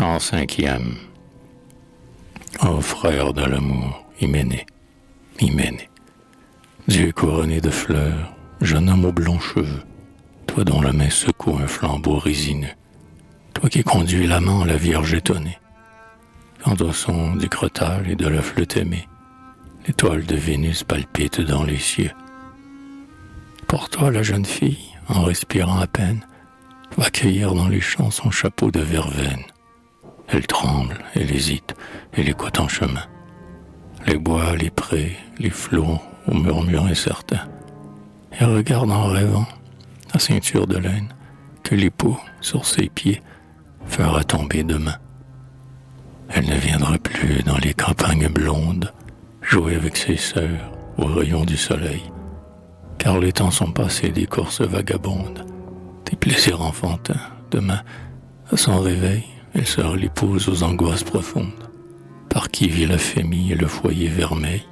Chant cinquième. Ô frère de l'amour, Hyménée, Hyménée, Dieu couronné de fleurs, jeune homme aux blonds cheveux, toi dont la main secoue un flambeau résineux, toi qui conduis l'amant, la vierge étonnée, quand au son du crottal et de la flûte aimée, l'étoile de Vénus palpite dans les cieux. Pour toi, la jeune fille, en respirant à peine, va cueillir dans les champs son chapeau de verveine. Elle tremble, elle hésite, elle écoute en chemin les bois, les prés, les flots au murmure incertain. Elle regarde en rêvant la ceinture de laine que l'époux, sur ses pieds, fera tomber demain. Elle ne viendra plus dans les campagnes blondes jouer avec ses sœurs au rayon du soleil, car les temps sont passés des courses vagabondes, des plaisirs enfantins. Demain, à son réveil, elle sera l'épouse aux angoisses profondes, par qui vit la famille et le foyer vermeil.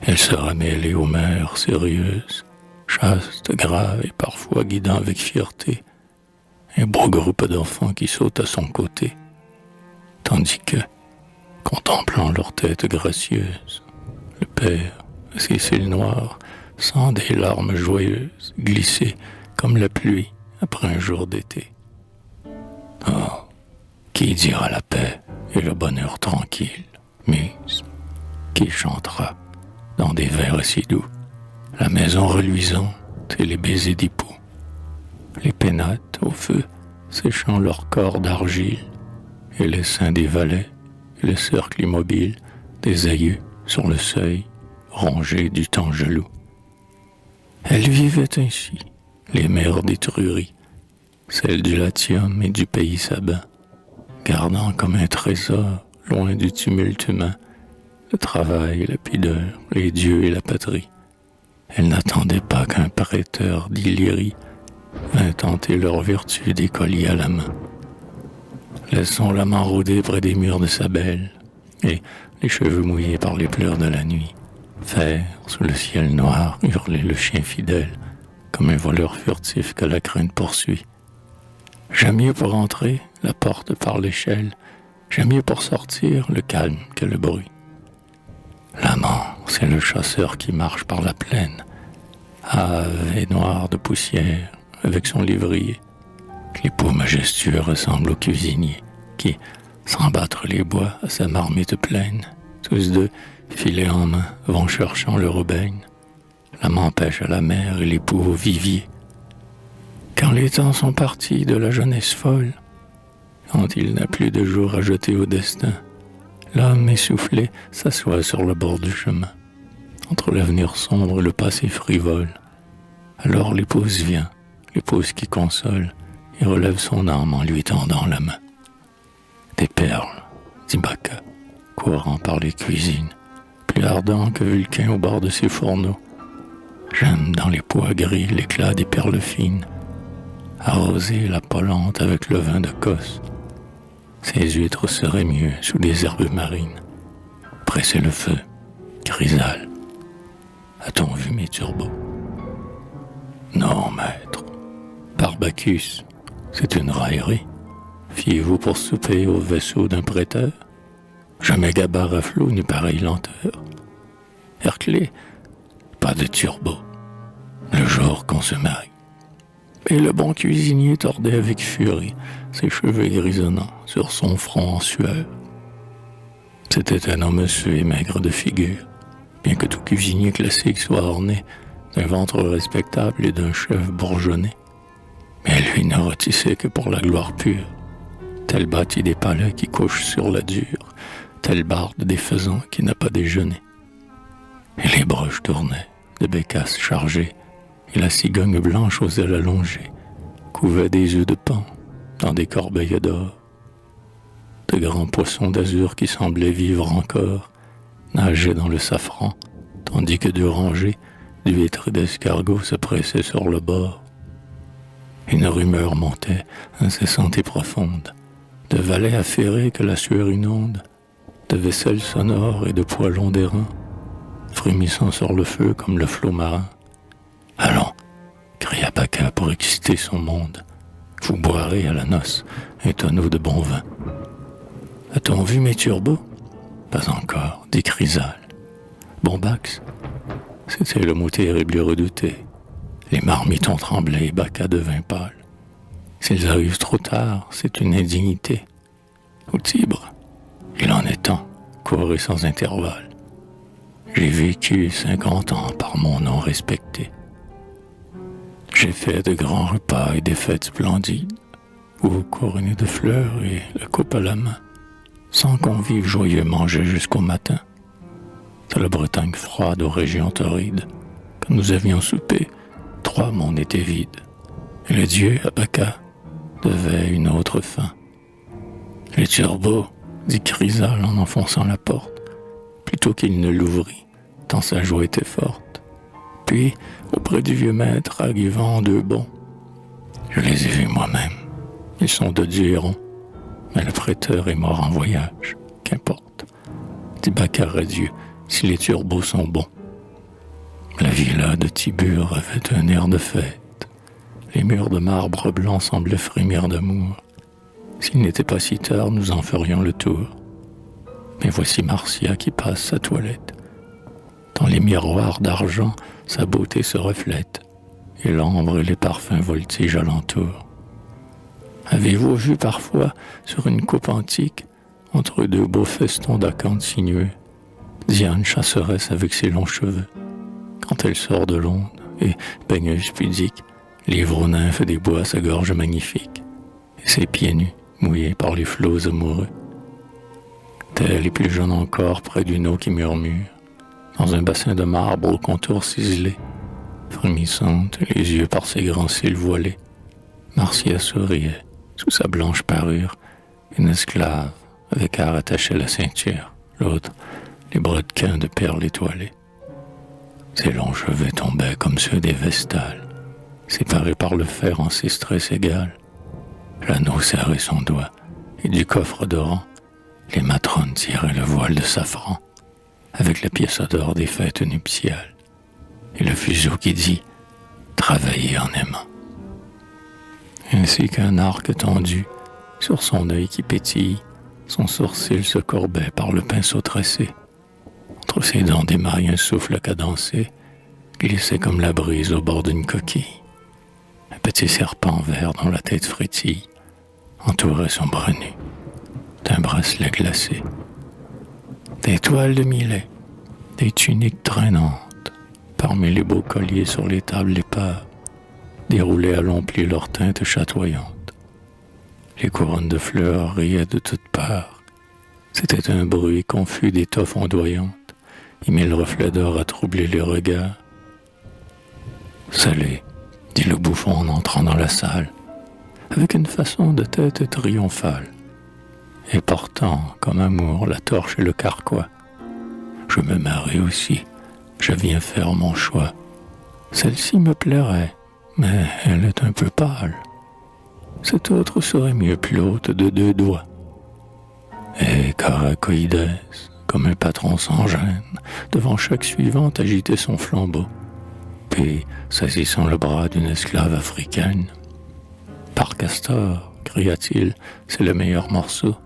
Elle sera mêlée aux mères sérieuses, chaste, grave et parfois guidant avec fierté un beau groupe d'enfants qui sautent à son côté, tandis que, contemplant leur tête gracieuse, le père, ses cils noirs, sent des larmes joyeuses glisser comme la pluie après un jour d'été. Oh, qui dira la paix et le bonheur tranquille, muse, qui chantera dans des vers si doux la maison reluisante et les baisers d'époux, les pénates au feu séchant leur corps d'argile, et les seins des valets, et le cercle immobile des aïeux sur le seuil rongé du temps jaloux. Elles vivaient ainsi, les mères d'Étrurie, celles du Latium et du pays sabin, gardant comme un trésor, loin du tumulte humain, le travail, la pudeur, les dieux et la patrie. Elles n'attendaient pas qu'un prêteur d'Illyrie vint tenter leur vertu des colliers à la main. Laissons l'amant rôder près des murs de sa belle, et, les cheveux mouillés par les pleurs de la nuit, faire, sous le ciel noir, hurler le chien fidèle, comme un voleur furtif que la crainte poursuit. J'aime mieux pour entrer, la porte par l'échelle, j'aime mieux pour sortir, le calme que le bruit. L'amant, c'est le chasseur qui marche par la plaine, hâve et noir de poussière, avec son livrier. L'époux majestueux ressemble au cuisinier, qui, sans battre les bois à sa marmite pleine, tous deux, filet en main, vont cherchant leur aubaine. L'amant pêche à la mer et l'époux au vivier. Quand les temps sont partis de la jeunesse folle, quand il n'a plus de jour à jeter au destin, l'homme essoufflé s'assoit sur le bord du chemin, entre l'avenir sombre et le passé frivole. Alors l'épouse vient, l'épouse qui console, et relève son âme en lui tendant la main. Des perles, dit Bacchus, courant par les cuisines, plus ardent que Vulcain au bord de ses fourneaux. J'aime dans les pois gris l'éclat des perles fines, arroser la polente avec le vin de Cos. Ces huîtres seraient mieux sous des herbes marines. Presser le feu, Chrysale. A-t-on vu mes turbots? Non, maître. Par Bacchus, c'est une raillerie. Fiez-vous pour souper au vaisseau d'un prêteur? Jamais gabard à flot ni pareille lenteur. Herclé, pas de turbo. Le jour qu'on se marie. Et le bon cuisinier tordait avec furie ses cheveux grisonnants sur son front en sueur. C'était un homme osseux et maigre de figure, bien que tout cuisinier classique soit orné d'un ventre respectable et d'un chef bourgeonné. Mais lui ne rôtissait que pour la gloire pure, tel bâti des palais qui couche sur la dure, tel barde des faisans qui n'a pas déjeuné. Et les broches tournaient, de bécasses chargées, et la cigogne blanche aux ailes allongées couvait des œufs de paon dans des corbeilles d'or. De grands poissons d'azur qui semblaient vivre encore nageaient dans le safran, tandis que deux rangées d'huîtres et d'escargots se pressaient sur le bord. Une rumeur montait, incessante et profonde, de valets affairés que la sueur inonde, de vaisselles sonores et de poêlons d'airain, frémissant sur le feu comme le flot marin. Allons, cria Bacchus pour exciter son monde. vous boirez à la noce un tonneau de bon vin. A-t-on vu mes turbots? Pas encore, dit Chrysale. Bombax, c'était le mot terrible et redouté. Les marmites ont tremblé et Bacca devint pâle. S'ils arrivent trop tard, c'est une indignité. Au Tibre, il en est temps, courez sans intervalle. J'ai vécu 50 ans par mon nom respecté. J'ai fait de grands repas et des fêtes splendides, où couronnés de fleurs et la coupe à la main, sans convives joyeux mangeaient jusqu'au matin. Dans la Bretagne froide aux régions torrides, quand nous avions soupé, 3 mondes étaient vides, et le dieu Abaka devait une autre fin. Les turbots, dit Chrysale en enfonçant la porte, plutôt qu'il ne l'ouvrit, tant sa joie était forte. Puis, auprès du vieux maître, arrivant 2 bons. Je les ai vus moi-même. Ils sont de Dieu hérons, mais le prêteur est mort en voyage. Qu'importe, dit Baccar à Dieu, si les turbots sont bons. La villa de Tibur avait un air de fête. Les murs de marbre blanc semblaient frémir d'amour. S'il n'était pas si tard, nous en ferions le tour. Mais voici Marcia qui passe sa toilette. Dans les miroirs d'argent, sa beauté se reflète, et l'ambre et les parfums voltigent alentour. Avez-vous vu parfois, sur une coupe antique, entre 2 beaux festons d'acanthes sinueux, Diane chasseresse avec ses longs cheveux, quand elle sort de l'onde, et, peigneuse pudique, livre aux nymphes des bois sa gorge magnifique, et ses pieds nus, mouillés par les flots amoureux. Telle est plus jeune encore près d'une eau qui murmure, dans un bassin de marbre au contour ciselé, frémissante, les yeux par ses grands cils voilés, Marcia souriait, sous sa blanche parure, une esclave avec à rattacher la ceinture, l'autre, les brodequins de perles étoilées. Ses longs cheveux tombaient comme ceux des vestales, séparés par le fer en 6 tresses égales. L'anneau serrait son doigt, et du coffre d'or, les matrones tiraient le voile de safran, avec la pièce d'or des fêtes nuptiales, et le fuseau qui dit « Travailler en aimant ». Ainsi qu'un arc tendu, sur son œil qui pétille, son sourcil se courbait par le pinceau tressé. Entre ses dents d'émail un souffle cadencé glissait comme la brise au bord d'une coquille. Un petit serpent vert dont la tête frétille entourait son bras nu d'un bracelet glacé. Des toiles de millet, des tuniques traînantes, parmi les beaux colliers sur les tables épaves, déroulaient à longs plis leurs teintes chatoyantes. Les couronnes de fleurs riaient de toutes parts. C'était un bruit confus d'étoffes ondoyantes, et 1000 reflets d'or à troubler les regards. « Salut », dit le bouffon en entrant dans la salle, avec une façon de tête triomphale, et portant, comme amour, la torche et le carquois. Je me marie aussi, je viens faire mon choix. Celle-ci me plairait, mais elle est un peu pâle. Cette autre serait mieux plus haute de 2 doigts. Et Caracoïdes, comme un patron sans gêne, devant chaque suivante agitait son flambeau, puis saisissant le bras d'une esclave africaine. « Par Castor, cria-t-il, c'est le meilleur morceau.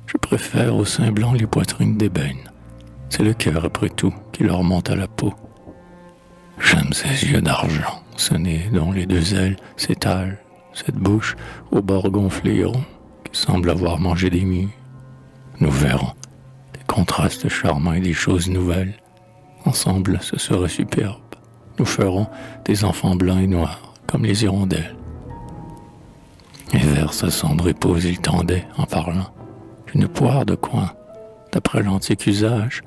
Je préfère au sein blanc les poitrines d'ébène. C'est le cœur, après tout, qui leur monte à la peau. J'aime ces yeux d'argent, ce nez dont les 2 ailes s'étalent, cette bouche aux bords gonflés et ronds, qui semble avoir mangé des mûres. Nous verrons des contrastes charmants et des choses nouvelles. Ensemble, ce serait superbe. Nous ferons des enfants blancs et noirs, comme les hirondelles. » Et vers sa sombre épouse, il tendait, en parlant, une poire de coin. D'après l'antique usage,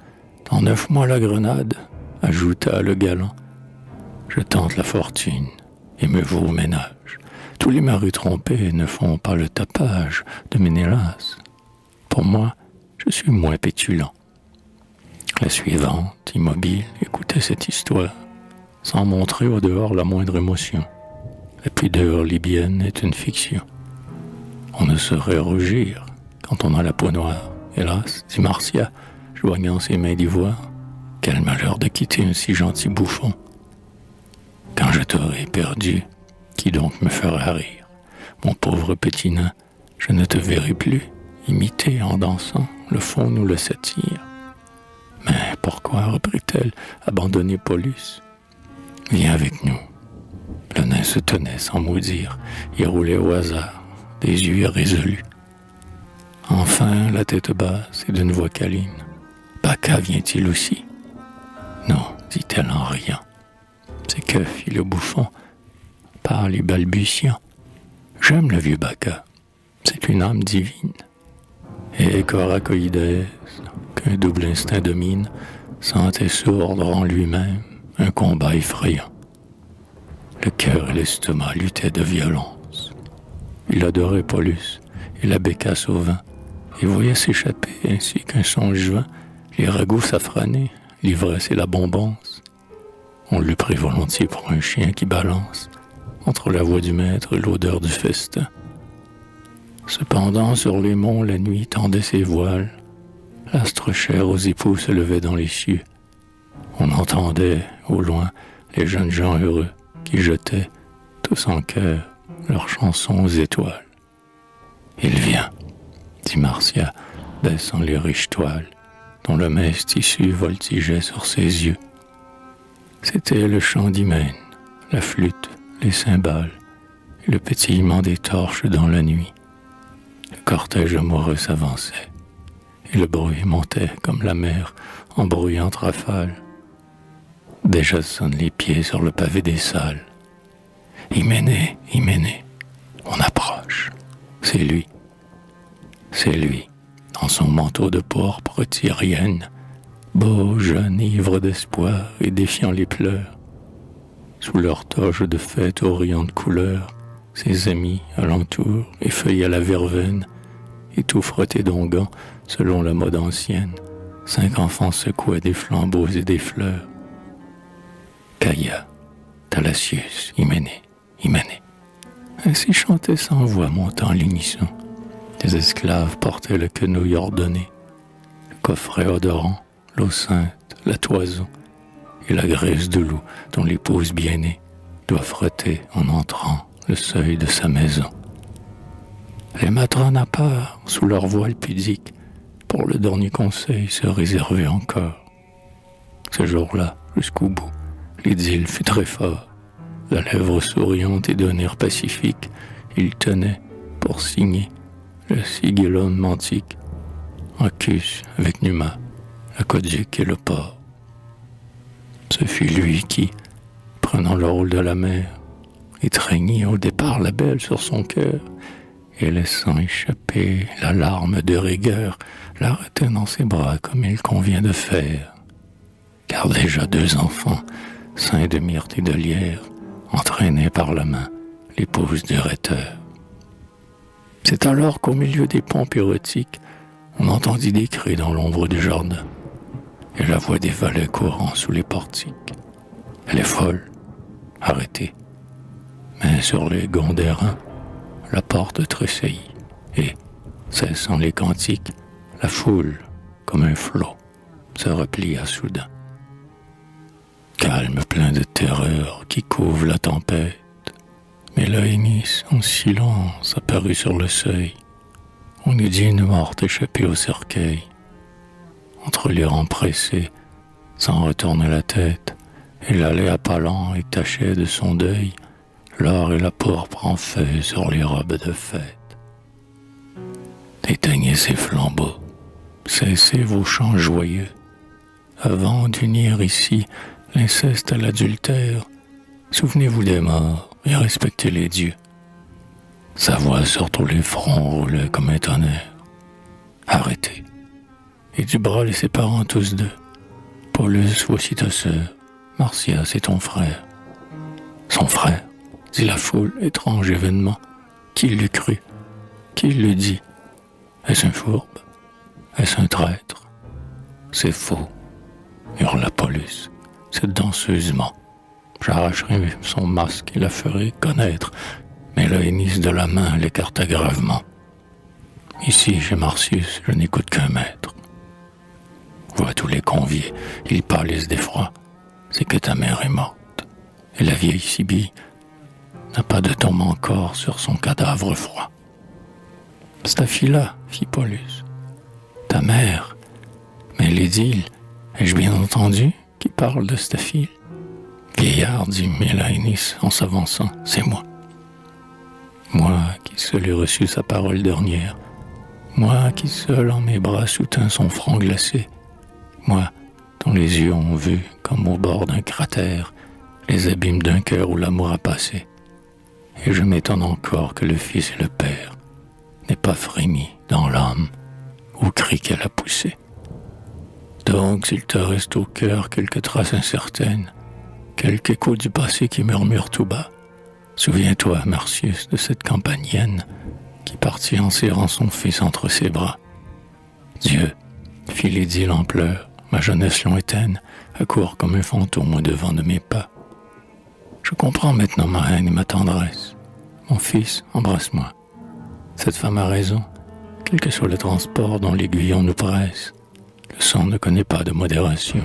dans 9 mois la grenade, ajouta le galant. Je tente la fortune et me voue au ménage. Tous les maris trompés ne font pas le tapage de Ménélas. Pour moi, je suis moins pétulant. La suivante, immobile, écoutait cette histoire, sans montrer au dehors la moindre émotion. La pudeur libyenne est une fiction. On ne saurait rougir quand on a la peau noire. Hélas, dit Marcia, joignant ses mains d'ivoire, quel malheur de quitter un si gentil bouffon. Quand je t'aurai perdu, qui donc me fera rire? Mon pauvre petit nain, je ne te verrai plus, imiter en dansant le faune ou le satyre. Mais pourquoi, reprit-elle, abandonner Paulus? Viens avec nous. Le nain se tenait sans mot dire, il roulait au hasard, des yeux irrésolus. Enfin, la tête basse et d'une voix câline. Bacca vient-il aussi? Non, dit-elle en riant. C'est que, fit le bouffon, pâle et balbutiant. J'aime le vieux Bacca, c'est une âme divine. Et Coracoïdès, qu'un double instinct domine, sentait sourdre en lui-même un combat effrayant. Le cœur et l'estomac luttaient de violence. Il adorait Paulus et la bécasse au vent, et voyait s'échapper ainsi qu'un songe vint les ragoûts safranés, l'ivresse et la bombance. On l'eût pris volontiers pour un chien qui balance entre la voix du maître et l'odeur du festin. Cependant, sur les monts, la nuit tendait ses voiles. L'astre cher aux époux se levait dans les cieux. On entendait, au loin, les jeunes gens heureux qui jetaient, tous en chœur, leurs chansons aux étoiles. « Il vient », dit Marcia, baissant les riches toiles, dont le mince tissu voltigeait sur ses yeux. C'était le chant d'Hymen, la flûte, les cymbales, et le pétillement des torches dans la nuit. Le cortège amoureux s'avançait, et le bruit montait comme la mer en bruyante rafale. Déjà sonnent les pieds sur le pavé des salles. Hyménée, Hyménée, on approche. C'est lui, dans son manteau de pourpre tyrienne, beau, jeune, ivre d'espoir et défiant les pleurs. Sous leur toge de fête aux riantes couleurs, ses amis alentour, effeuillent à la verveine, et tout frottés d'onguents selon la mode ancienne, 5 enfants secouaient des flambeaux et des fleurs. Caïa, Thalassius, Hyménée, Hyménée. Ainsi chantait sans voix montant l'unisson. Des esclaves portaient le quenouille ordonné, le coffret odorant, l'eau sainte, la toison, et la graisse de loup dont l'épouse bien-née doit frotter en entrant le seuil de sa maison. Les matrones à part, sous leur voile pudique, pour le dernier conseil se réservaient encore. Ce jour-là, jusqu'au bout, l'idylle fut très fort. La lèvre souriante et d'un air pacifique, il tenait, pour signer, le sigillum antique, Ancus avec Numa, l'aqueduc et le port. Ce fut lui qui, prenant le rôle de la mère, étreignit au départ la belle sur son cœur, et laissant échapper la larme de rigueur, la retint dans ses bras comme il convient de faire. Car déjà 2 enfants, ceints de myrte et de lierre, entraînaient par la main l'épouse du rhéteur. C'est alors qu'au milieu des pompes érotiques, on entendit des cris dans l'ombre du jardin, et la voix des valets courant sous les portiques. Elle est folle, arrêtée. Mais sur les gonds d'airain, la porte tressaillit, et, cessant les cantiques, la foule, comme un flot, se replia soudain. Calme plein de terreur qui couvre la tempête, mais Laénis, en silence, apparut sur le seuil. On eût dit une morte échappée au cercueil. Entre les rangs pressés, sans retourner la tête, elle allait à pas lents et tachait de son deuil l'or et la pourpre en feu sur les robes de fête. Éteignez ces flambeaux, cessez vos chants joyeux, avant d'unir ici l'inceste à l'adultère, souvenez-vous des morts et respectez les dieux. Sa voix sur tous les fronts roulait comme un tonnerre. Arrêtez. Et du bras les séparant tous deux. Paulus, voici ta sœur. Marcia, c'est ton frère. Son frère, dit la foule, étrange événement. Qui l'eût cru? Qui l'eût dit? Est-ce un fourbe? Est-ce un traître? C'est faux, hurla Paulus. C'est danseusement. J'arracherai son masque et la ferai connaître, mais Laénis de la main l'écarta gravement. Ici, chez Marcius, je n'écoute qu'un maître. Vois tous les conviés, ils pâlissent d'effroi. C'est que ta mère est morte. Et la vieille Sibylle, n'a pas de tombe encore sur son cadavre froid. C'est ta fille-là, fit Paulus. Ta mère. Mais l'édile, ai-je bien entendu, qui parle de cette fille? Vieillard, dit Mélaïnis en s'avançant, c'est moi. Moi qui seul ai reçu sa parole dernière. Moi qui seul en mes bras soutint son front glacé. Moi dont les yeux ont vu, comme au bord d'un cratère, les abîmes d'un cœur où l'amour a passé. Et je m'étonne encore que le Fils et le Père n'aient pas frémi dans l'âme au cri qu'elle a poussé. Donc, s'il te reste au cœur quelque trace incertaine, quelque écho du passé qui murmure tout bas, souviens-toi, Marcius, de cette campanienne qui partit en serrant son fils entre ses bras. Dieu, fit l'édile en pleurs, ma jeunesse lointaine accourt comme un fantôme au-devant de mes pas. Je comprends maintenant ma haine et ma tendresse. Mon fils, embrasse-moi. Cette femme a raison, quel que soit le transport dont l'aiguillon nous presse. Le sang ne connaît pas de modération.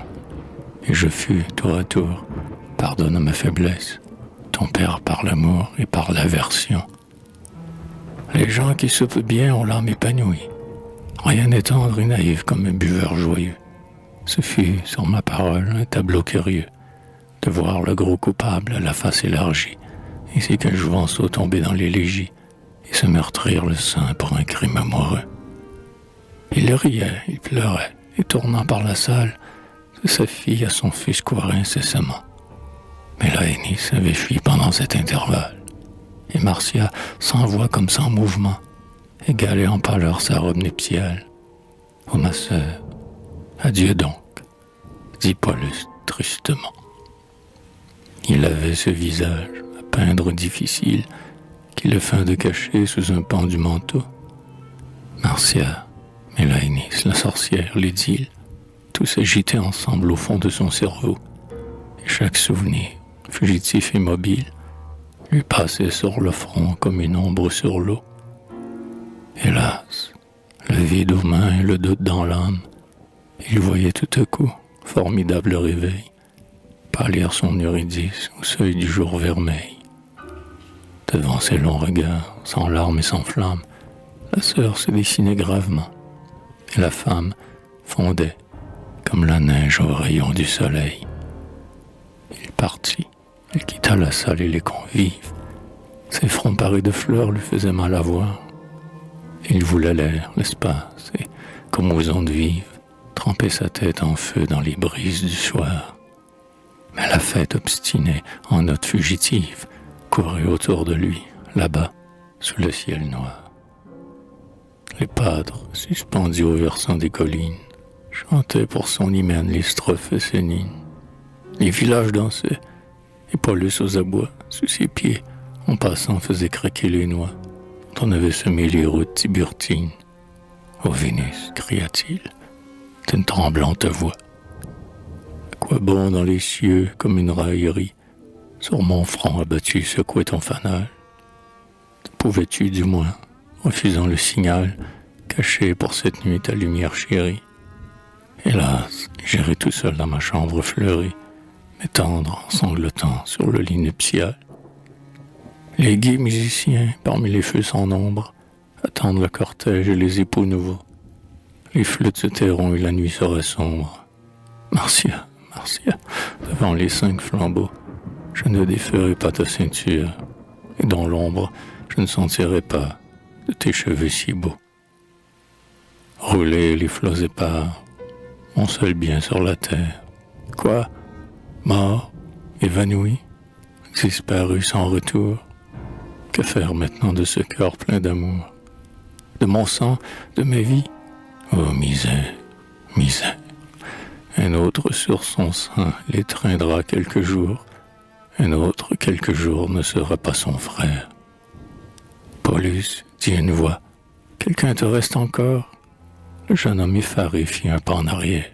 Et je fus, tour à tour, pardonne à ma faiblesse, ton père par l'amour et par l'aversion. Les gens qui soupent bien ont l'âme épanouie. Rien n'est tendre et naïf comme un buveur joyeux. Ce fut, sur ma parole, un tableau curieux, de voir le gros coupable à la face élargie, ainsi qu'un jouvenceau tomber dans l'élégie et se meurtrir le sein pour un crime amoureux. Il riait, il pleurait, et tournant par la salle, de sa fille à son fils courait incessamment. Mais Laénis avait fui pendant cet intervalle, et Marcia, sans voix comme sans mouvement, égalait en pâleur sa robe nuptiale. « Oh ma sœur, adieu donc, dit Paulus tristement. Il avait ce visage à peindre difficile qu'il feint de cacher sous un pan du manteau. Marcia, Mélaïnis, la sorcière, l'édile, tous agitaient ensemble au fond de son cerveau, et chaque souvenir, fugitif et mobile, lui passait sur le front comme une ombre sur l'eau. Hélas, le vide aux mains et le doute dans l'âme, il voyait tout à coup, formidable réveil, pâlir son Eurydice au seuil du jour vermeil. Devant ses longs regards, sans larmes et sans flammes, la sœur se dessinait gravement, et la femme fondait comme la neige aux rayons du soleil. Il partit, il quitta la salle et les convives. Ses fronts parés de fleurs lui faisaient mal à voir. Il voulait l'air, l'espace, et, comme aux ondes vives, tremper sa tête en feu dans les brises du soir. Mais la fête obstinée, en notes fugitives, courait autour de lui, là-bas, sous le ciel noir. Les padres, suspendus au versant des collines, chantaient pour son hymen les strophes sénines. Les villages dansaient, et Paulus aux abois, sous ses pieds, en passant, faisait craquer les noix, dont on avait semé les routes tiburtines. « Ô Vénus, cria-t-il, d'une tremblante voix. Quoi bon dans les cieux, comme une raillerie, sur mon front abattu secouait ton fanal? Pouvais-tu, du moins, refusant le signal, cacher pour cette nuit ta lumière chérie? Hélas, j'irai tout seul dans ma chambre fleurie, m'étendre en sanglotant sur le lit nuptial. Les gais musiciens, parmi les feux sans nombre, attendent le cortège et les époux nouveaux. Les flûtes se tairont et la nuit sera sombre. Marcia, Marcia, devant les 5 flambeaux, je ne déferai pas ta ceinture, et dans l'ombre, je ne sentirai pas de tes cheveux si beaux. Rouler les flots épars, mon seul bien sur la terre. Quoi? Mort? Évanoui? Disparu sans retour? Que faire maintenant de ce cœur plein d'amour? De mon sang, de ma vie? Oh misère, misère! Un autre sur son sein l'étreindra quelques jours. Un autre quelques jours ne sera pas son frère. Paulus, dit une voix, quelqu'un te reste encore? Le jeune homme effaré fit un pas en arrière.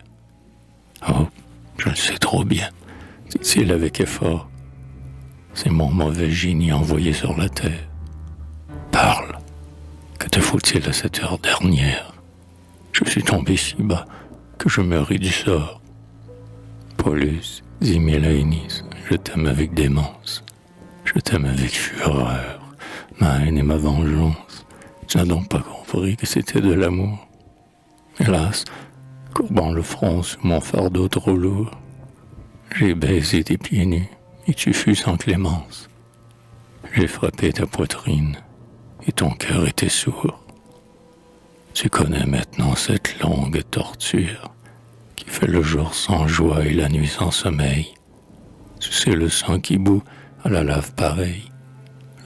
Oh, je le sais trop bien, dit-il avec effort. C'est mon mauvais génie envoyé sur la terre. Parle, que te faut-il à cette heure dernière? Je suis tombé si bas que je me ris du sort. Paulus, dit Mélaïnis, je t'aime avec démence. Je t'aime avec fureur, ma haine et ma vengeance. Tu n'as donc pas compris que c'était de l'amour. Hélas, courbant le front sous mon fardeau trop lourd, j'ai baisé tes pieds nus et tu fus sans clémence. J'ai frappé ta poitrine et ton cœur était sourd. Tu connais maintenant cette longue torture qui fait le jour sans joie et la nuit sans sommeil. Tu sais le sang qui bout à la lave pareille,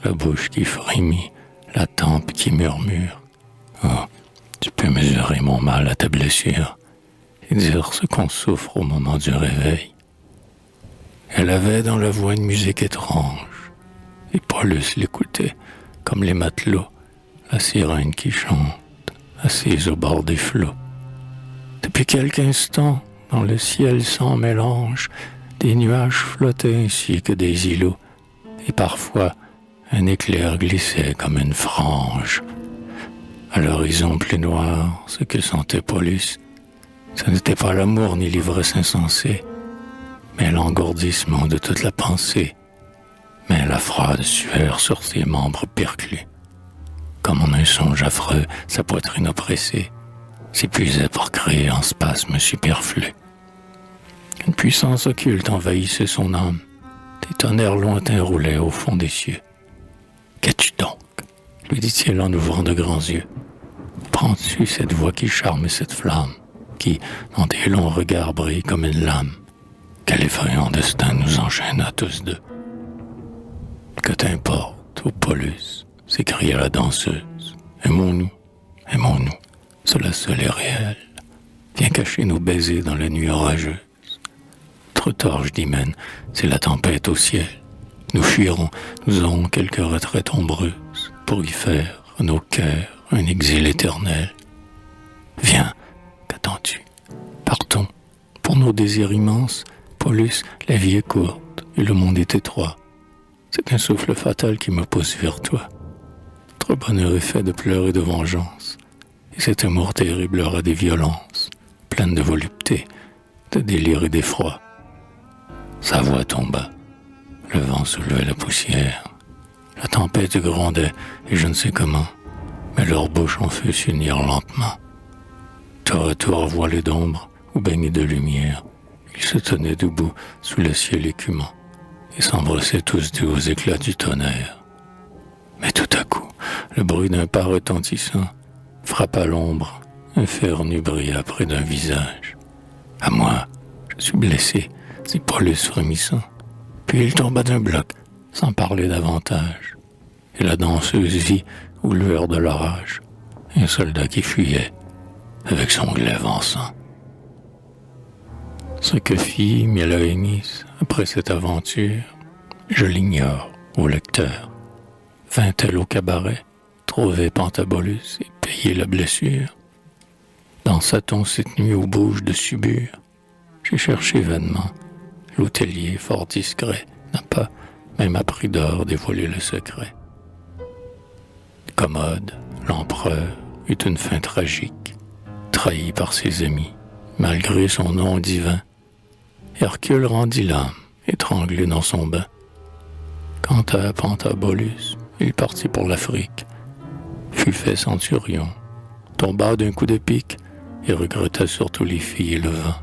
la bouche qui frémit, la tempe qui murmure. Oh, tu peux mesurer mon mal à ta blessure et dire ce qu'on souffre au moment du réveil. Elle avait dans la voix une musique étrange, et Paulus l'écoutait comme les matelots, la sirène qui chante, assise au bord des flots. Depuis quelque instant, dans le ciel sans mélange, des nuages flottaient ainsi que des îlots, et parfois un éclair glissait comme une frange. À l'horizon plus noir, ce que sentait Paulus, ce n'était pas l'amour ni l'ivresse insensée, mais l'engourdissement de toute la pensée, mais la froide sueur sur ses membres perclus. Comme en un songe affreux, sa poitrine oppressée s'épuisait pour créer un spasme superflu. Une puissance occulte envahissait son âme. Des tonnerres lointains roulaient au fond des cieux. « Qu'as-tu donc ?» lui dit-il en ouvrant de grands yeux. « Prends-tu cette voix qui charme et cette flamme, qui, dans tes longs regards, brille comme une lame? Quel effrayant destin nous enchaîne à tous deux. »« Que t'importe, ô Paulus ?» s'écria la danseuse. « Aimons-nous, aimons-nous, cela seul est réel. Viens cacher nos baisers dans la nuit orageuse. Notre torche d'hymen, c'est la tempête au ciel. Nous fuirons, nous aurons quelques retraites ombreuses pour y faire à nos cœurs un exil éternel. Viens, qu'attends-tu? Partons. Pour nos désirs immenses, Paulus, la vie est courte et le monde est étroit. C'est un souffle fatal qui me pousse vers toi. Notre bonheur est fait de pleurs et de vengeance, et cet amour terrible aura des violences, pleines de volupté, de délire et d'effroi. Sa voix tomba, le vent soulevait la poussière, la tempête grondait, et je ne sais comment, mais leurs bouches en feu s'unirent lentement. Tour à tour voilés d'ombre ou baignés de lumière, ils se tenaient debout sous le ciel écumant, et s'embrassaient tous deux aux éclats du tonnerre. Mais tout à coup, le bruit d'un pas retentissant frappa l'ombre, un fer nu brilla près d'un visage. « À moi, je suis blessé », dit Paulus frémissant. Puis il tomba d'un bloc, sans parler davantage. Et la danseuse vit, aux lueurs de l'orage, un soldat qui fuyait, avec son glaive en sang. Ce que fit Mélaénis après cette aventure, je l'ignore, ô lecteur. Vint-elle au cabaret, trouver Pentabolus et payer la blessure? Dansa-t-on cette nuit aux bouges de Subur? J'ai cherché vainement. L'hôtelier, fort discret, n'a pas, même à prix d'or, dévoilé le secret. Commode, l'empereur, eut une fin tragique, trahi par ses amis, malgré son nom divin. Hercule rendit l'âme, étranglé dans son bain. Quant à Pentabolus, il partit pour l'Afrique, fut fait centurion, tomba d'un coup de pique et regretta surtout les filles et le vent.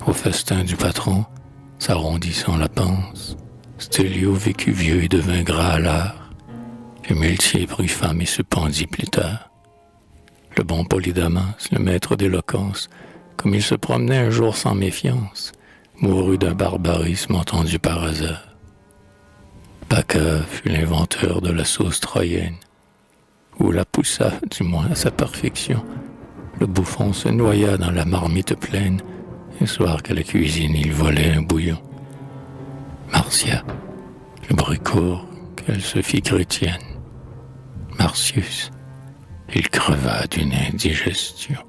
Au festin du patron, s'arrondissant la panse, Stélio vécut vieux et devint gras à l'art. Humiltier prit femme et se pendit plus tard. Le bon Polydamas, le maître d'éloquence, comme il se promenait un jour sans méfiance, mourut d'un barbarisme entendu par hasard. Paca fut l'inventeur de la sauce troyenne, où la poussa, du moins à sa perfection. Le bouffon se noya dans la marmite pleine. Un soir qu'à la cuisine, il volait un bouillon. Marcia, le bruit court qu'elle se fit chrétienne. Marcius, il creva d'une indigestion.